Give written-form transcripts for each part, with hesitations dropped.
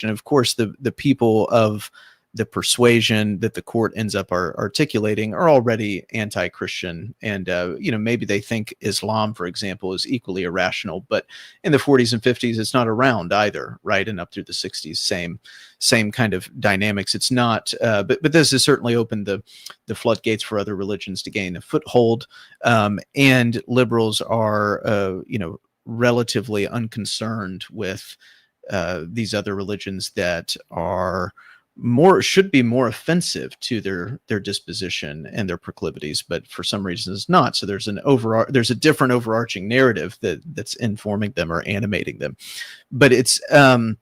And of course, the people of the persuasion that the court ends up articulating are already anti-Christian, and maybe they think Islam, for example, is equally irrational. But in the 40s and 50s, it's not around either, right? And up through the 60s, same kind of dynamics. It's not, but this has certainly opened the floodgates for other religions to gain a foothold, and liberals are, relatively unconcerned with these other religions that should be more offensive to their disposition and their proclivities, but for some reason it's not. So there's a different overarching narrative that's informing them or animating them. But it's in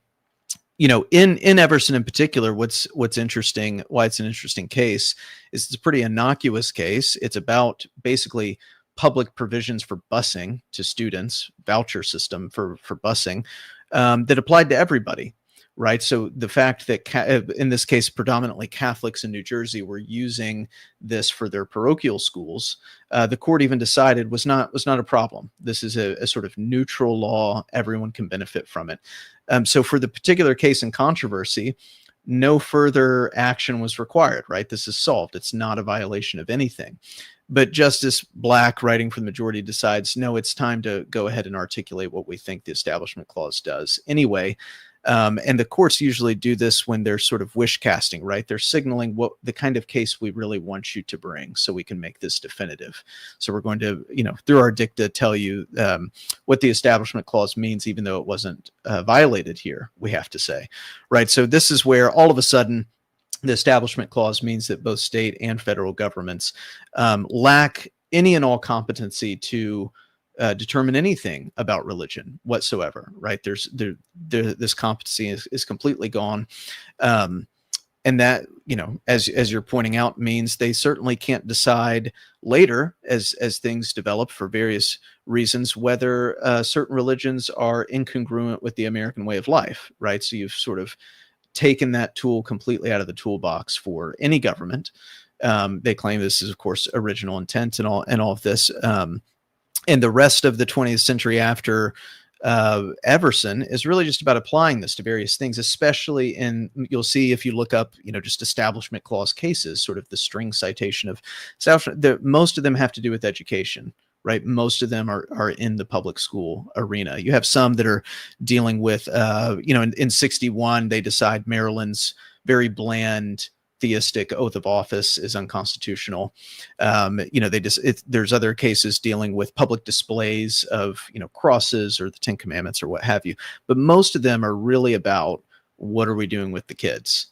Everson in particular, what's interesting, why it's an interesting case, is it's a pretty innocuous case. It's about basically public provisions for busing to students, voucher system for busing, that applied to everybody. Right. So the fact that in this case, predominantly Catholics in New Jersey were using this for their parochial schools, the court even decided was not a problem. This is a sort of neutral law. Everyone can benefit from it. So for the particular case in controversy, no further action was required. Right. This is solved. It's not a violation of anything. But Justice Black, writing for the majority, decides, no, it's time to go ahead and articulate what we think the Establishment Clause does anyway. And the courts usually do this when they're sort of wish casting, right? They're signaling what the kind of case we really want you to bring so we can make this definitive. So we're going to, through our dicta, tell you what the Establishment Clause means, even though it wasn't violated here, we have to say, right? So this is where all of a sudden the Establishment Clause means that both state and federal governments lack any and all competency to determine anything about religion whatsoever, right? This competency is completely gone. And that, as you're pointing out, means they certainly can't decide later as things develop for various reasons, whether certain religions are incongruent with the American way of life, right? So you've sort of taken that tool completely out of the toolbox for any government. They claim this is, of course, original intent and all of this. And the rest of the 20th century after Everson is really just about applying this to various things, especially you'll see if you look up, just Establishment Clause cases, sort of the string citation of most of them have to do with education, right? Most of them are in the public school arena. You have some that are dealing with, in 61, they decide Maryland's very bland theistic oath of office is unconstitutional. There's other cases dealing with public displays of, crosses or the Ten Commandments or what have you. But most of them are really about what are we doing with the kids,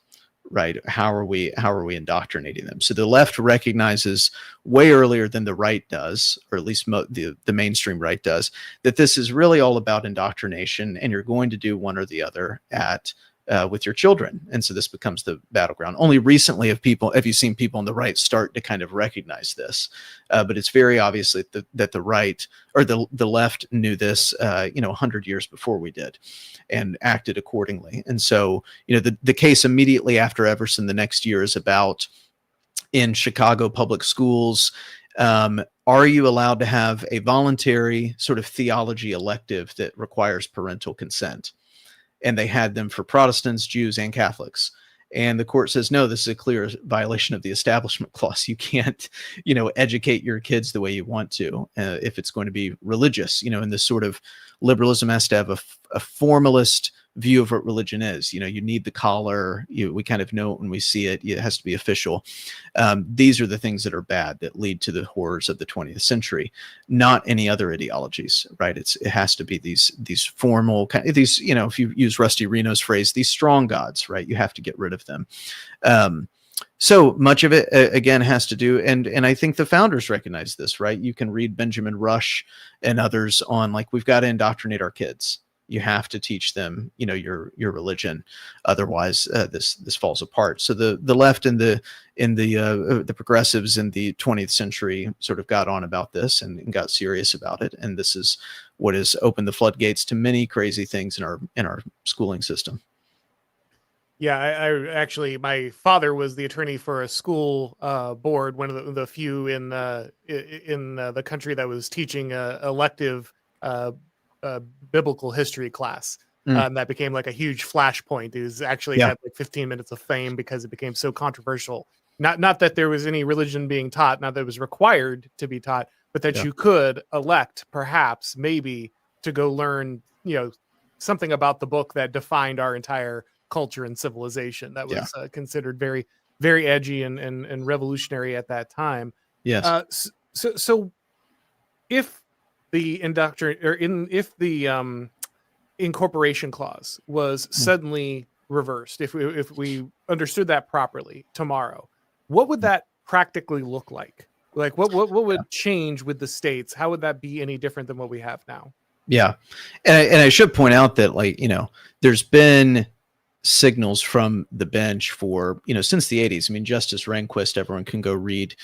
right? How are we indoctrinating them? So the left recognizes way earlier than the right does, or at least the mainstream right does, that this is really all about indoctrination, and you're going to do one or the other with your children. And so this becomes the battleground. Only recently have you seen people on the right start to kind of recognize this, but it's very obvious that the right or the left knew this 100 years before we did and acted accordingly. And so the case immediately after Everson the next year is about, in Chicago public schools, are you allowed to have a voluntary sort of theology elective that requires parental consent? And they had them for Protestants, Jews, and Catholics. And the court says, no, this is a clear violation of the Establishment Clause. You can't, educate your kids the way you want to if it's going to be religious. And this sort of liberalism has to have a formalist view of what religion is. You need the collar. We kind of know it when we see it. It has to be official. These are the things that are bad that lead to the horrors of the 20th century, not any other ideologies, right? It has to be these formal, if you use Rusty Reno's phrase, these strong gods, right? You have to get rid of them. So much of it, again, has to do, and I think the founders recognize this, right? You can read Benjamin Rush and others on, we've got to indoctrinate our kids. You have to teach them, your religion. Otherwise, this falls apart. So the left and the progressives in the 20th century sort of got on about this and got serious about it. And this is what has opened the floodgates to many crazy things in our schooling system. Yeah, I actually, my father was the attorney for a school board, one of the few in the country that was teaching elective biblical history class. That became like a huge flashpoint. It was actually Yeah. had like 15 minutes of fame because it became so controversial. Not that there was any religion being taught, not that it was required to be taught, but that Yeah. you could elect, perhaps, maybe, to go learn, something about the book that defined our entire culture and civilization. That was considered very, very edgy and revolutionary at that time. Yes. So if the if the incorporation clause was suddenly reversed, if we understood that properly tomorrow, what would that practically look like? Like what would change with the states? How would that be any different than what we have now? Yeah. And I should point out that, like, there's been signals from the bench for, since the 80s. I mean, Justice Rehnquist, everyone can go read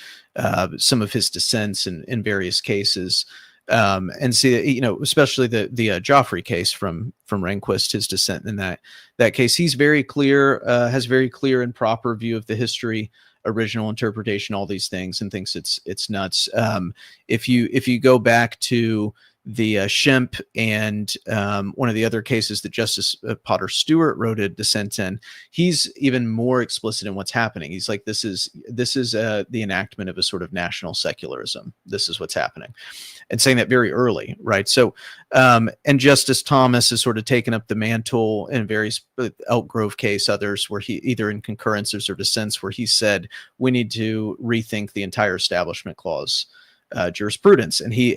some of his dissents in various cases, and see, especially the Joffrey case from Rehnquist, his dissent in that case. He's very clear, has very clear and proper view of the history, original interpretation, all these things, and thinks it's nuts. If you go back to the Schempp and one of the other cases that Justice Potter Stewart wrote a dissent in, he's even more explicit in what's happening. He's like, this is the enactment of a sort of national secularism. This is what's happening, and saying that very early, right? So, and Justice Thomas has sort of taken up the mantle in various Elk Grove case, others where he either in concurrences or dissents where he said we need to rethink the entire Establishment Clause jurisprudence, and he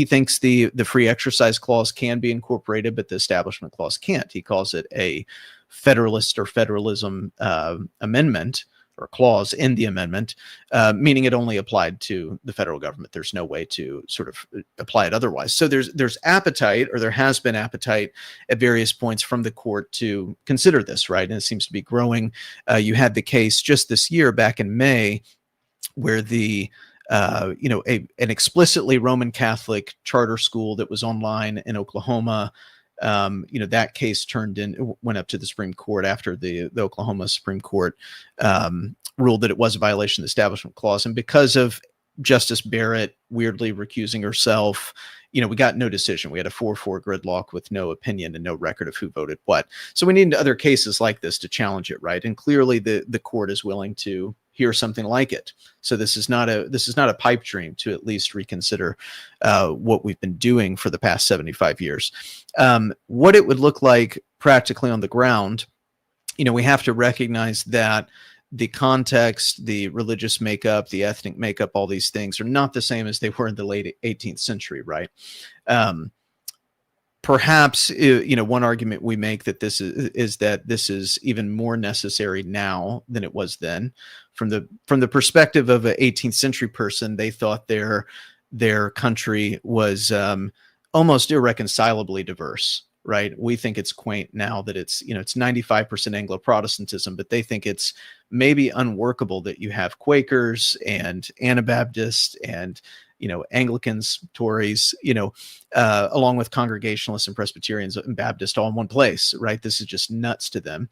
thinks the free exercise clause can be incorporated, but the Establishment Clause can't. He calls it a federalist or federalism amendment or clause in the amendment, meaning it only applied to the federal government. There's no way to sort of apply it otherwise. So there's appetite, or there has been appetite at various points from the court to consider this, right? And it seems to be growing. You had the case just this year, back in May, where an explicitly Roman Catholic charter school that was online in Oklahoma, that case went up to the Supreme Court after the Oklahoma Supreme Court ruled that it was a violation of the Establishment Clause. And because of Justice Barrett weirdly recusing herself, we got no decision. We had a 4-4 gridlock with no opinion and no record of who voted what. So we need other cases like this to challenge it, right? And clearly the court is willing to hear something like it. So this is not a pipe dream to at least reconsider what we've been doing for the past 75 years. What it would look like practically on the ground, we have to recognize that the context, the religious makeup, the ethnic makeup, all these things are not the same as they were in the late 18th century, right? Perhaps, one argument we make that this is that this is even more necessary now than it was then. From the perspective of an 18th century person, they thought their country was almost irreconcilably diverse, right? We think it's quaint now that it's 95% Anglo-Protestantism, but they think it's maybe unworkable that you have Quakers and Anabaptists and Anglicans, Tories, along with Congregationalists and Presbyterians and Baptists all in one place, right? This is just nuts to them.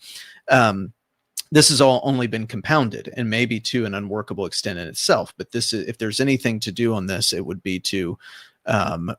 This has all only been compounded, and maybe to an unworkable extent in itself. But if there's anything to do on this, it would be to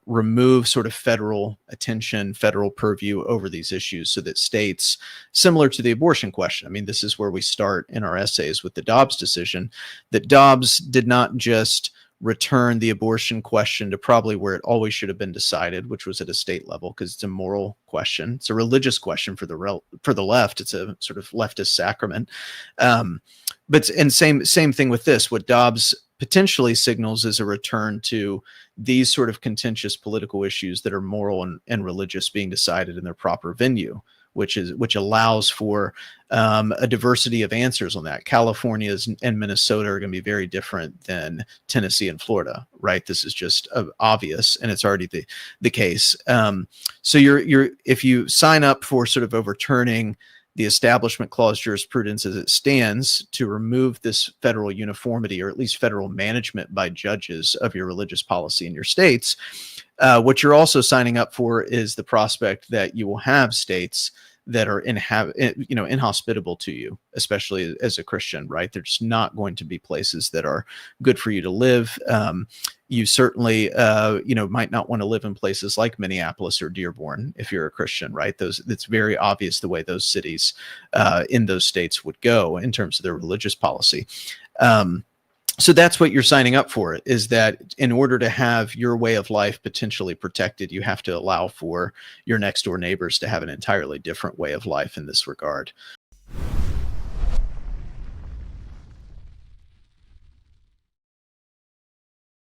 remove sort of federal attention, federal purview over these issues, so that states, similar to the abortion question, I mean, this is where we start in our essays with the Dobbs decision, that Dobbs did not just return the abortion question to probably where it always should have been decided, which was at a state level, because it's a moral question. It's a religious question for the left. It's a sort of leftist sacrament. But same thing with this. What Dobbs potentially signals is a return to these sort of contentious political issues that are moral and religious being decided in their proper venue, which allows for a diversity of answers on that. California and Minnesota are going to be very different than Tennessee and Florida, right? This is just obvious, and it's already the case. So if you sign up for sort of overturning the Establishment Clause jurisprudence as it stands to remove this federal uniformity, or at least federal management by judges of your religious policy in your states, what you're also signing up for is the prospect that you will have states that are inhospitable to you, especially as a Christian, right? They're just not going to be places that are good for you to live. You certainly, might not want to live in places like Minneapolis or Dearborn if you're a Christian, right? It's very obvious the way those cities in those states would go in terms of their religious policy. So that's what you're signing up for, is that in order to have your way of life potentially protected, you have to allow for your next door neighbors to have an entirely different way of life in this regard.